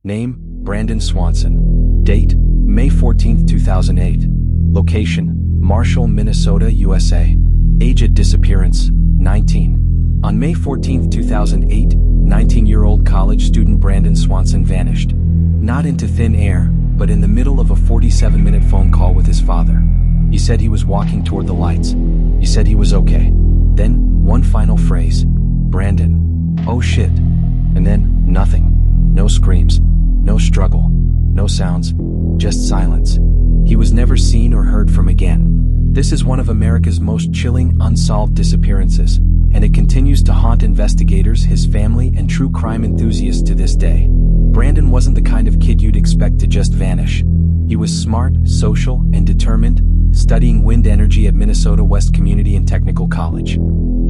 Name, Brandon Swanson. Date, May 14, 2008. Location, Marshall, Minnesota, USA. Age at disappearance, 19. On May 14, 2008, 19-year-old college student Brandon Swanson vanished. Not into thin air, but in the middle of a 47-minute phone call with his father. He said he was walking toward the lights. He said he was okay. Then, one final phrase. Brandon. Oh shit. And then, nothing. No screams. No struggle. No sounds. Just silence. He was never seen or heard from again. This is one of America's most chilling, unsolved disappearances, and it continues to haunt investigators, his family, and true crime enthusiasts to this day. Brandon wasn't the kind of kid you'd expect to just vanish. He was smart, social, and determined, studying wind energy at Minnesota West Community and Technical College.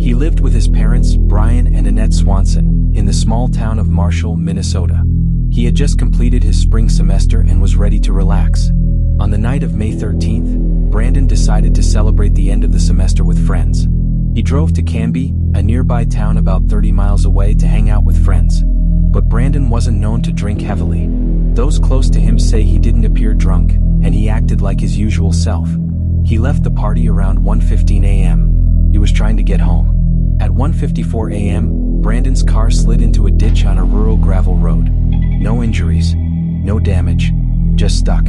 He lived with his parents, Brian and Annette Swanson, in the small town of Marshall, Minnesota. He had just completed his spring semester and was ready to relax. On the night of May 13th, Brandon decided to celebrate the end of the semester with friends. He drove to Canby, a nearby town about 30 miles away, to hang out with friends. But Brandon wasn't known to drink heavily. Those close to him say he didn't appear drunk, and he acted like his usual self. He left the party around 1:15 a.m. He was trying to get home. At 1:54 a.m., Brandon's car slid into a ditch on a rural gravel road. No injuries, no damage, just stuck.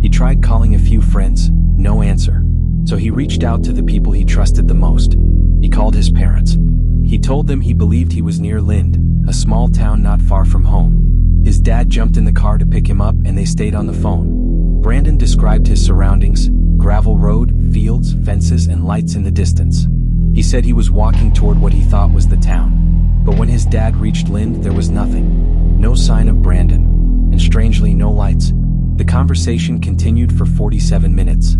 He tried calling a few friends, no answer. So he reached out to the people he trusted the most. He called his parents. He told them he believed he was near Lind, a small town not far from home. His dad jumped in the car to pick him up and they stayed on the phone. Brandon described his surroundings: gravel road, fields, fences, and lights in the distance. He said he was walking toward what he thought was the town. But when his dad reached Lind, there was nothing. No sign of Brandon. And strangely, no lights. The conversation continued for 47 minutes.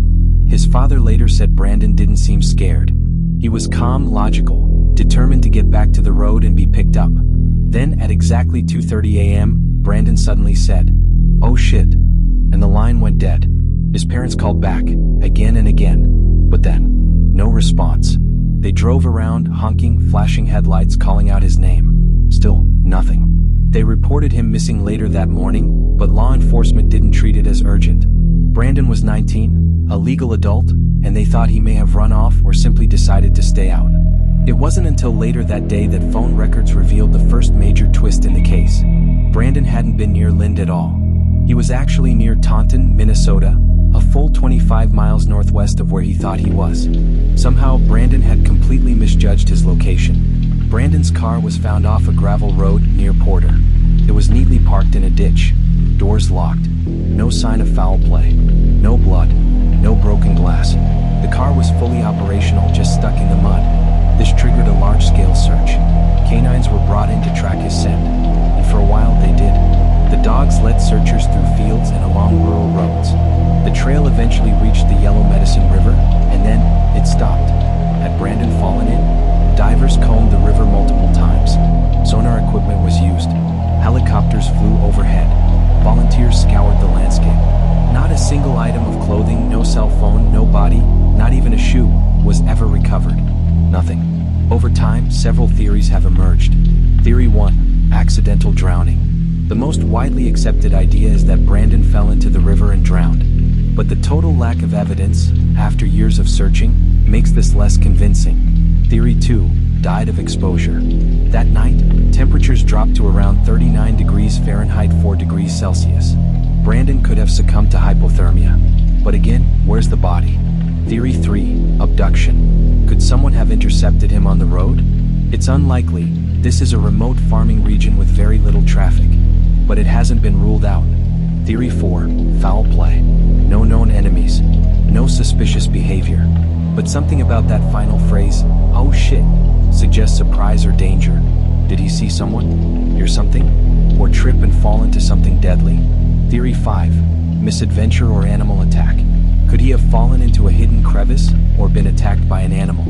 His father later said Brandon didn't seem scared. He was calm, logical, determined to get back to the road and be picked up. Then, at exactly 2:30 a.m., Brandon suddenly said, "Oh shit," and the line went dead. His parents called back, again and again, but then, no response. They drove around, honking, flashing headlights, calling out his name. Still, nothing. They reported him missing later that morning, but law enforcement didn't treat it as urgent. Brandon was 19, a legal adult, and they thought he may have run off or simply decided to stay out. It wasn't until later that day that phone records revealed the first major twist in the case. Brandon hadn't been near Lind at all. He was actually near Taunton, Minnesota, a full 25 miles northwest of where he thought he was. Somehow, Brandon had completely misjudged his location. Brandon's car was found off a gravel road near Porter. It was neatly parked in a ditch, doors locked, no sign of foul play, no blood, no broken glass. The car was fully operational, just stuck in the mud. This triggered a large-scale search. Canines were brought in to track his scent, and for a while they did. The dogs led searchers through fields and along rural roads. The trail eventually reached the Yellow Medicine River, and then it stopped. Had Brandon fallen in? Divers combed the river multiple times. Sonar equipment was used. Helicopters flew overhead. Volunteers scoured the landscape. Not a single item of clothing, no cell phone, no body, not even a shoe, was ever recovered. Nothing. Over time, several theories have emerged. Theory 1, accidental drowning. The most widely accepted idea is that Brandon fell into the river and drowned. But the total lack of evidence, after years of searching, makes this less convincing. Theory 2, died of exposure. That night, temperatures dropped to around 39 degrees Fahrenheit, 4 degrees Celsius. Brandon could have succumbed to hypothermia. But again, where's the body? Theory 3, abduction. Could someone have intercepted him on the road? It's unlikely. This is a remote farming region with very little traffic. But it hasn't been ruled out. Theory 4, foul play. No known enemies. No suspicious behavior. But something about that final phrase, "oh shit," suggests surprise or danger. Did he see someone? Hear something? Or trip and fall into something deadly? Theory 5, misadventure or animal attack. Could he have fallen into a hidden crevice or been attacked by an animal?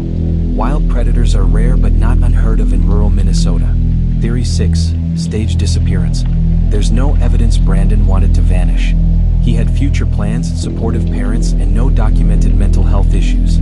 Wild predators are rare but not unheard of in rural Minnesota. Theory 6, staged disappearance. There's no evidence Brandon wanted to vanish. He had future plans, supportive parents, and no documented mental health issues.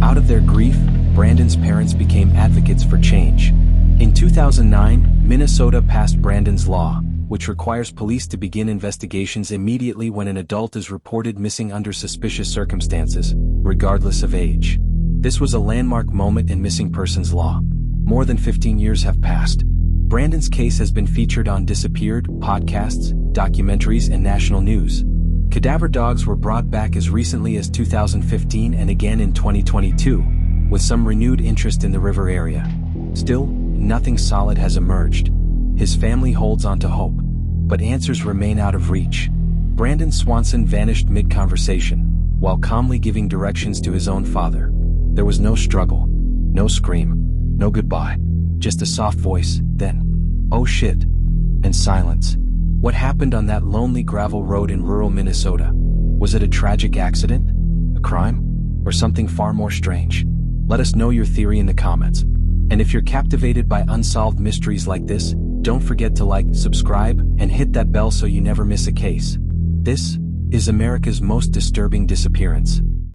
Out of their grief, Brandon's parents became advocates for change. In 2009, Minnesota passed Brandon's Law, which requires police to begin investigations immediately when an adult is reported missing under suspicious circumstances, regardless of age. This was a landmark moment in missing persons law. More than 15 years have passed. Brandon's case has been featured on Disappeared, podcasts, documentaries, and national news. Cadaver dogs were brought back as recently as 2015 and again in 2022, with some renewed interest in the river area. Still, nothing solid has emerged. His family holds on to hope, but answers remain out of reach. Brandon Swanson vanished mid-conversation, while calmly giving directions to his own father. There was no struggle, no scream, no goodbye, just a soft voice, then, "Oh shit," and silence. What happened on that lonely gravel road in rural Minnesota? Was it a tragic accident? A crime? Or something far more strange? Let us know your theory in the comments. And if you're captivated by unsolved mysteries like this, don't forget to like, subscribe, and hit that bell so you never miss a case. This is America's most disturbing disappearance.